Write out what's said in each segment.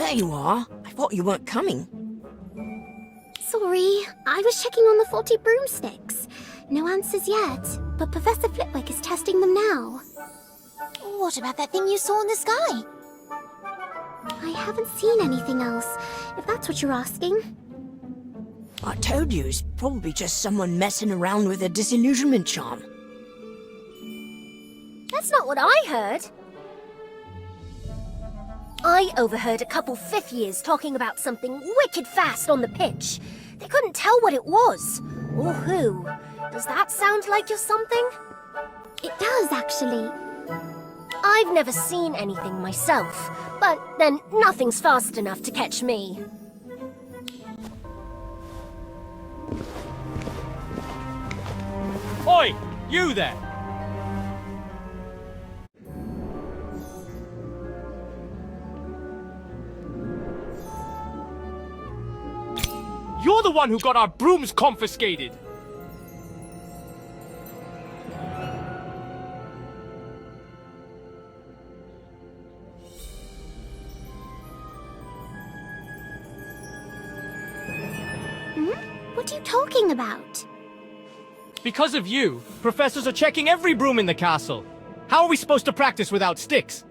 there you are. I thought you weren't coming. Sorry, I was checking on the faulty broomsticks. No answers yet, but Professor Flitwick is testing them now. What about that thing you saw in the sky? I haven't seen anything else, if that's what you're asking. I told you, it's probably just someone messing around with a disillusionment charm. That's not what I heard. I overheard a couple fifth years talking about something wicked fast on the pitch. They couldn't tell what it was, or who. Does that sound like you're something? It does, actually. I've never seen anything myself, but then nothing's fast enough to catch me. Oi! You there! You're the one who got our brooms confiscated! What are you talking about? Because of you, professors are checking every broom in the castle. How are we supposed to practice without sticks?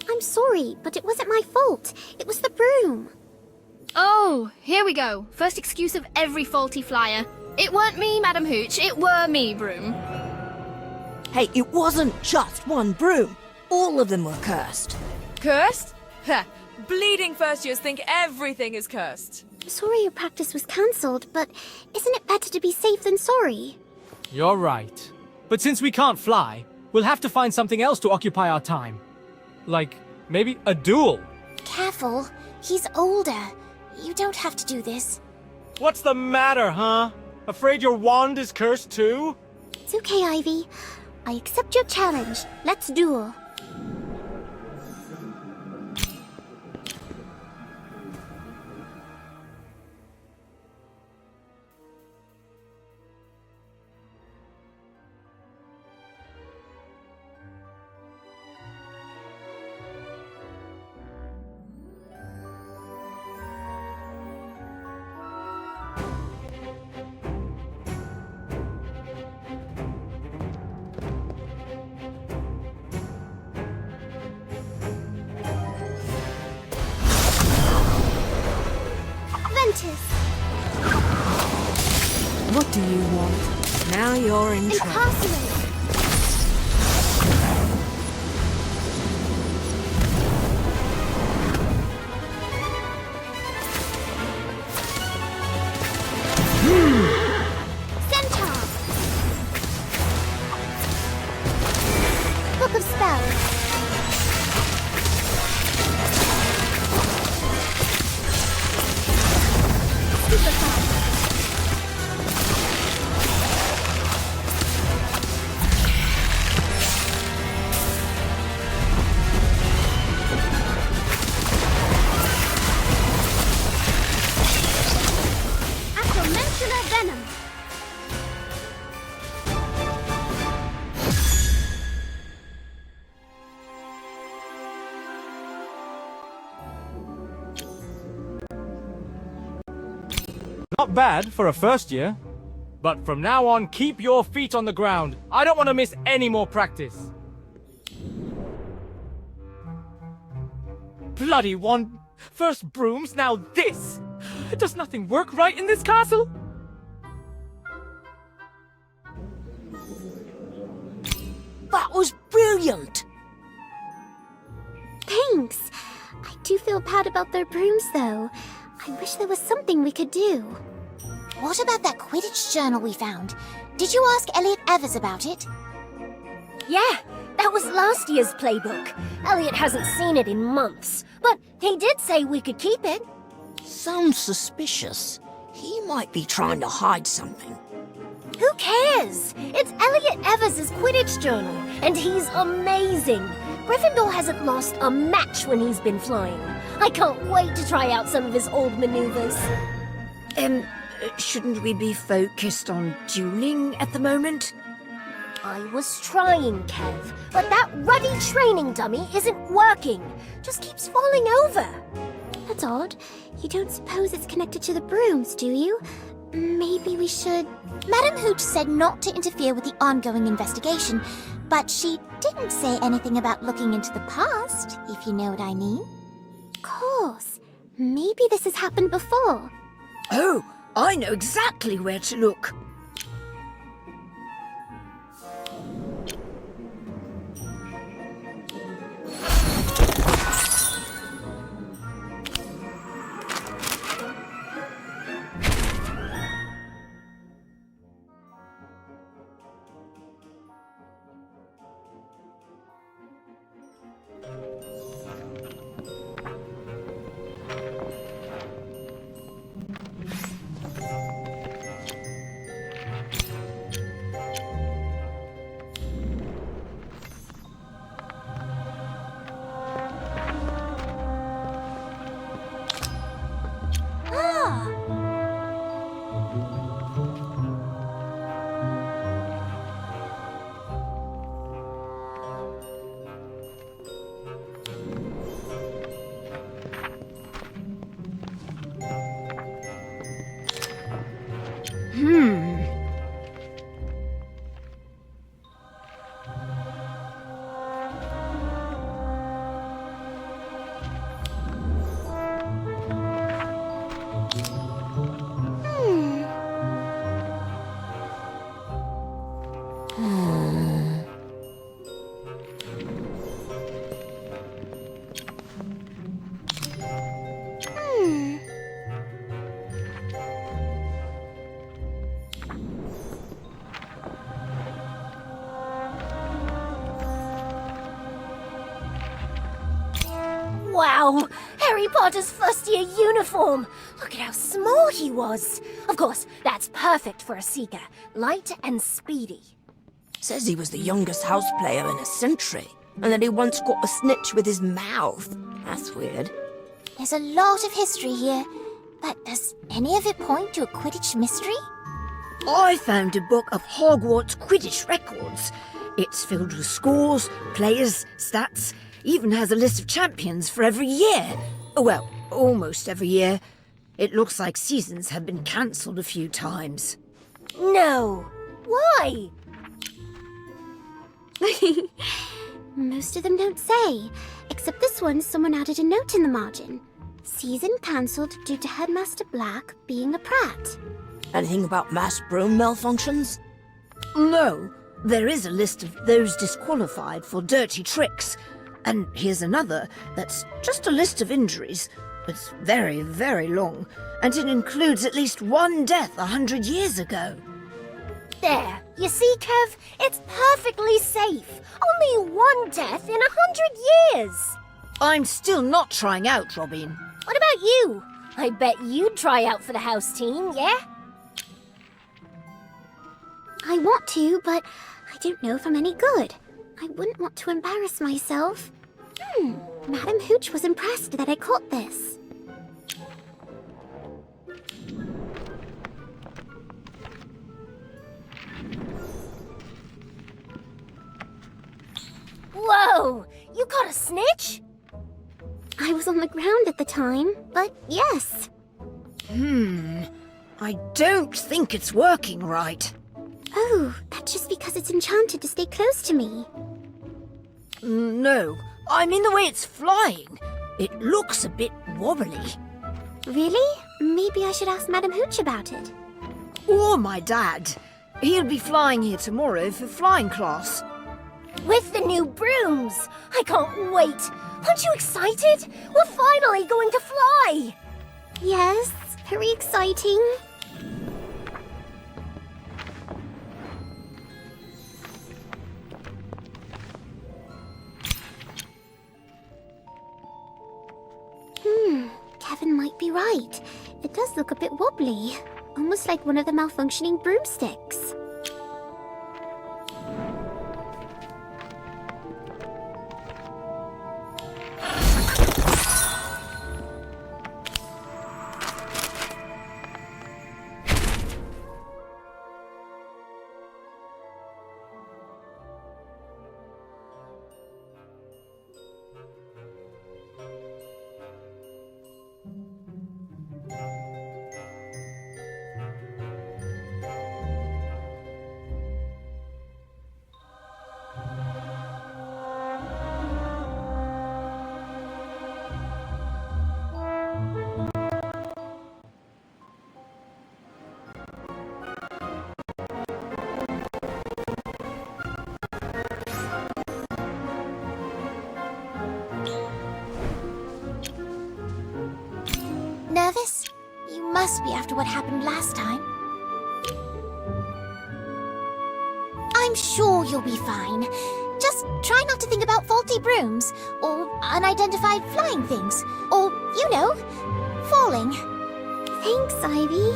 I'm sorry, but it wasn't my fault. It was the broom. Oh, here we go. First excuse of every faulty flyer. It weren't me, Madam Hooch. It were me, broom. Hey, it wasn't just one broom. All of them were cursed. Cursed? Heh. Bleeding first years think everything is cursed. Sorry your practice was cancelled, but isn't it better to be safe than sorry? You're right. But since we can't fly, we'll have to find something else to occupy our time. Like, maybe a duel. Careful, he's older. You don't have to do this. What's the matter, huh? Afraid your wand is cursed too? It's okay, Ivy. I accept your challenge. Let's duel. What do you want? Now you're in trouble. Impossible! Centaur! Book of Spells. Supercard. Venom. Not bad for a first year. But from now on, keep your feet on the ground. I don't want to miss any more practice. Bloody one! First brooms, now this! Does nothing work right in this castle? That was brilliant! Thanks. I do feel bad about their brooms, though. I wish there was something we could do. What about that Quidditch journal we found? Did you ask Elliot Evers about it? Yeah, that was last year's playbook. Elliot hasn't seen it in months, but he did say we could keep it. Sounds suspicious. He might be trying to hide something. Who cares? It's Elliot Evers' Quidditch journal, and he's amazing. Gryffindor hasn't lost a match when he's been flying. I can't wait to try out some of his old maneuvers. Shouldn't we be focused on dueling at the moment? I was trying, Kev, but that ruddy training dummy isn't working. Just keeps falling over. That's odd. You don't suppose it's connected to the brooms, do you? Maybe we should... Madam Hooch said not to interfere with the ongoing investigation, but she didn't say anything about looking into the past, if you know what I mean. Of course. Maybe this has happened before. Oh, I know exactly where to look. Wow! Harry Potter's first year uniform! Look at how small he was! Of course, that's perfect for a seeker. Light and speedy. Says he was the youngest house player in a century, and that he once caught a snitch with his mouth. That's weird. There's a lot of history here, but does any of it point to a Quidditch mystery? I found a book of Hogwarts Quidditch records. It's filled with scores, players, stats, even has a list of champions for every year. Well, almost every year. It looks like seasons have been cancelled a few times. No! Why? Most of them don't say, except this one someone added a note in the margin. Season cancelled due to Headmaster Black being a prat. Anything about mass broom malfunctions? No, there is a list of those disqualified for dirty tricks. And here's another that's just a list of injuries. It's very, very long, and it includes at least one death 100 years ago. There, you see, Kev? It's perfectly safe. Only one death in 100 years. I'm still not trying out, Robin. What about you? I bet you'd try out for the house team, yeah? I want to, but I don't know if I'm any good. I wouldn't want to embarrass myself. Madam Hooch was impressed that I caught this. Whoa! You caught a snitch? I was on the ground at the time, but yes. I don't think it's working right. Oh, that's just because it's enchanted to stay close to me. No, I mean the way it's flying. It looks a bit wobbly. Really? Maybe I should ask Madam Hooch about it. Or my dad. He'll be flying here tomorrow for flying class. With the new brooms! I can't wait! Aren't you excited? We're finally going to fly! Yes, very exciting. Kevin might be right. It does look a bit wobbly. Almost like one of the malfunctioning broomsticks. must be after what happened last time. I'm sure you'll be fine. Just try not to think about faulty brooms, or unidentified flying things, or, you know, falling. Thanks, Ivy.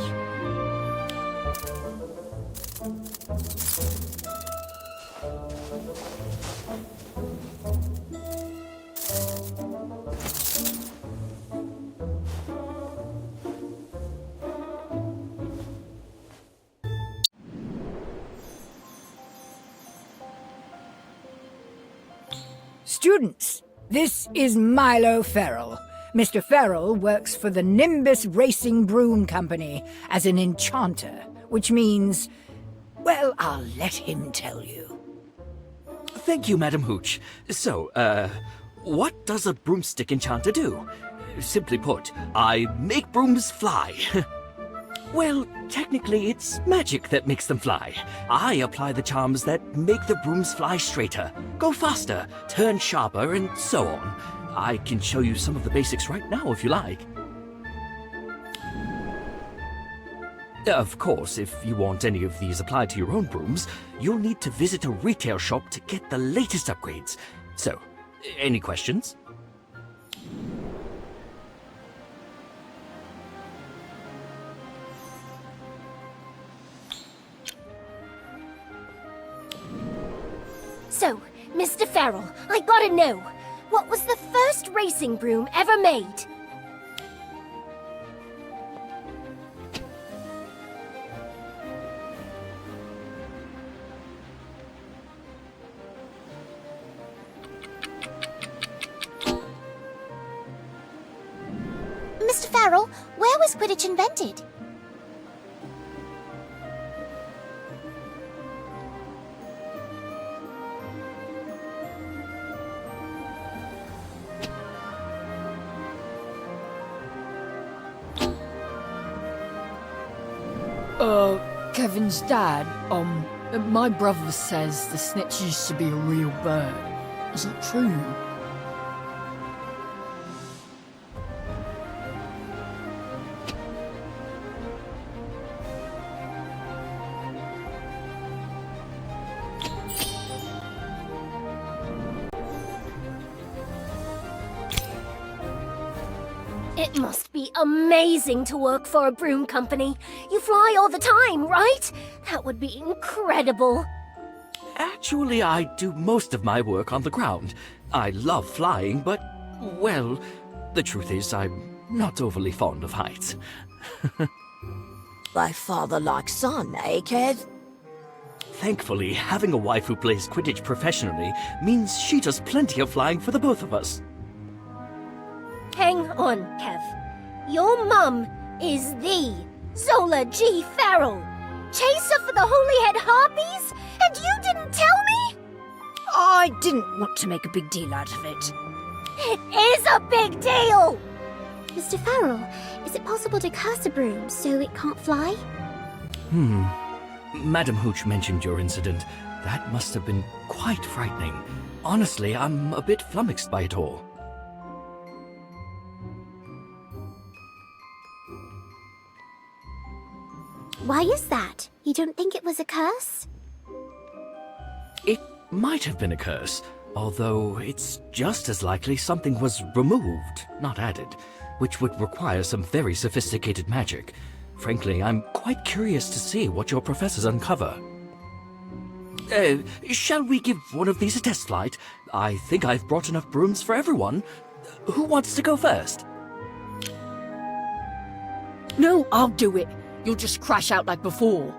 Students, this is Milo Ferrell. Mr. Ferrell works for the Nimbus Racing Broom Company as an enchanter, which means, well, I'll let him tell you. Thank you, Madam Hooch. So, what does a broomstick enchanter do? Simply put, I make brooms fly. Well, technically, it's magic that makes them fly. I apply the charms that make the brooms fly straighter, go faster, turn sharper, and so on. I can show you some of the basics right now if you like. Of course, if you want any of these applied to your own brooms, you'll need to visit a retail shop to get the latest upgrades. So, any questions? So, Mr. Ferrell, I gotta know, what was the first racing broom ever made? Mr. Ferrell, where was Quidditch invented? Kevin's dad, my brother says the snitch used to be a real bird. Is it true? It must be amazing to work for a broom company. You fly all the time, right? That would be incredible. Actually, I do most of my work on the ground. I love flying, but, well, the truth is I'm not overly fond of heights. Like father like son, eh, Kev? Thankfully, having a wife who plays Quidditch professionally means she does plenty of flying for the both of us. Hang on, Kev. Your mum is the Zola G. Farrell, chaser for the Holy Head Harpies, and you didn't tell me? I didn't want to make a big deal out of it. It is a big deal! Mr. Farrell, is it possible to curse a broom so it can't fly? Madam Hooch mentioned your incident. That must have been quite frightening. Honestly, I'm a bit flummoxed by it all. Why is that? You don't think it was a curse? It might have been a curse, although it's just as likely something was removed, not added, which would require some very sophisticated magic. Frankly, I'm quite curious to see what your professors uncover. Shall we give one of these a test flight? I think I've brought enough brooms for everyone. Who wants to go first? No, I'll do it. You'll just crash out like before.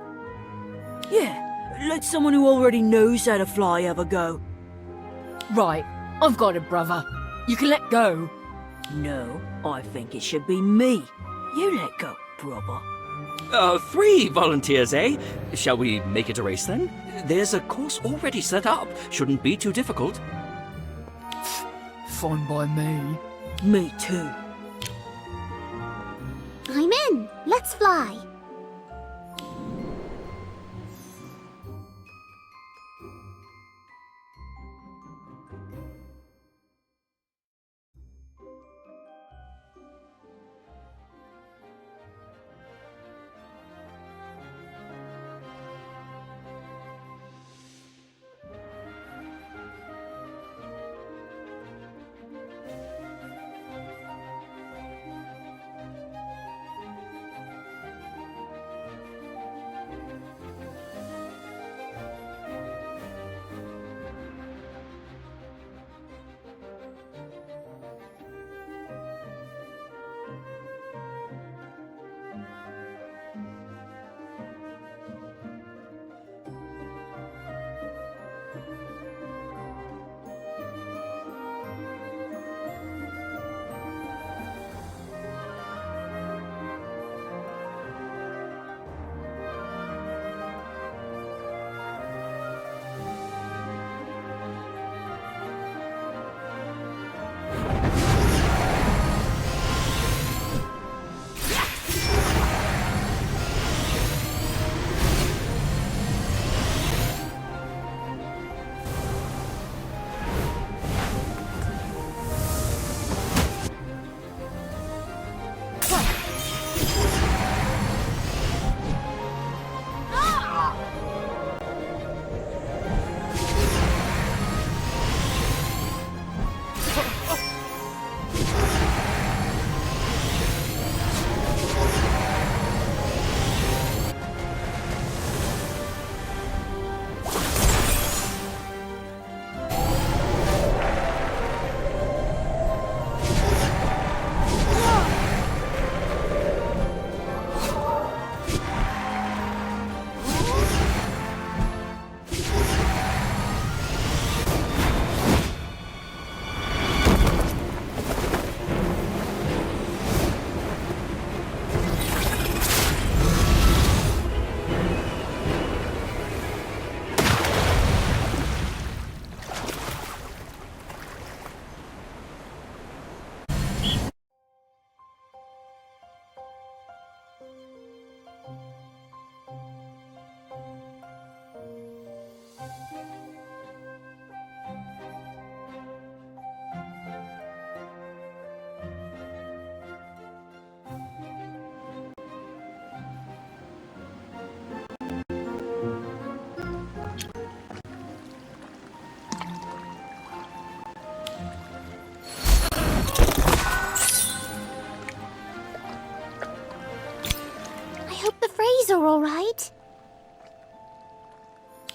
Yeah, let someone who already knows how to fly have a go. Right, I've got it, brother. You can let go. No, I think it should be me. You let go, brother. 3 volunteers, eh? Shall we make it a race then? There's a course already set up. Shouldn't be too difficult. Fine by me. Me too. I'm in. Let's fly.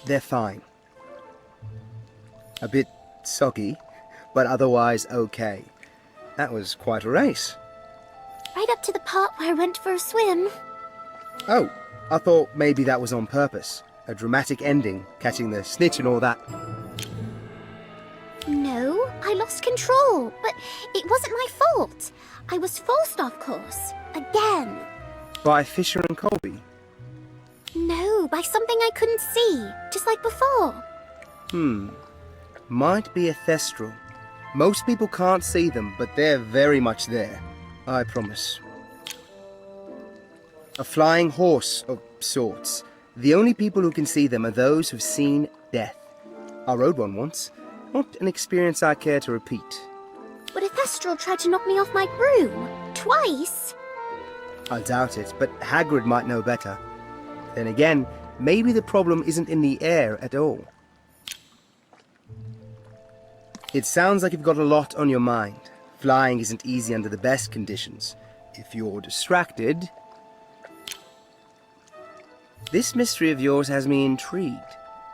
They're fine. A bit soggy, but otherwise okay. That was quite a race. Right up to the part where I went for a swim. Oh, I thought maybe that was on purpose. A dramatic ending, catching the snitch and all that. No, I lost control, but it wasn't my fault. I was forced off course. Again. By Fisher and Colby? No, by something I couldn't see, just like before. Might be a thestral. Most people can't see them, but they're very much there. I promise. A flying horse of sorts. The only people who can see them are those who've seen death. I rode one once. Not an experience I care to repeat. But a thestral tried to knock me off my broom. Twice. I doubt it, but Hagrid might know better. Then again, maybe the problem isn't in the air at all. It sounds like you've got a lot on your mind. Flying isn't easy under the best conditions. If you're distracted... This mystery of yours has me intrigued.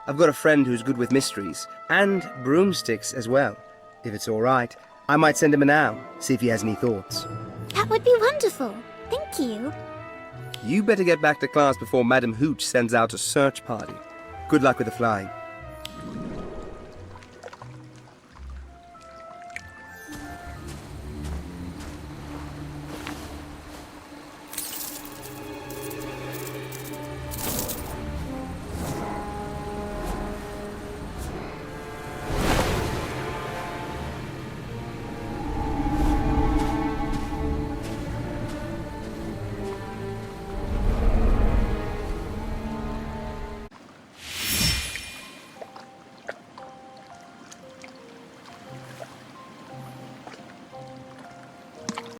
I've got a friend who's good with mysteries, and broomsticks as well. If it's all right, I might send him a now, see if he has any thoughts. That would be wonderful. Thank you. You better get back to class before Madam Hooch sends out a search party. Good luck with the flying.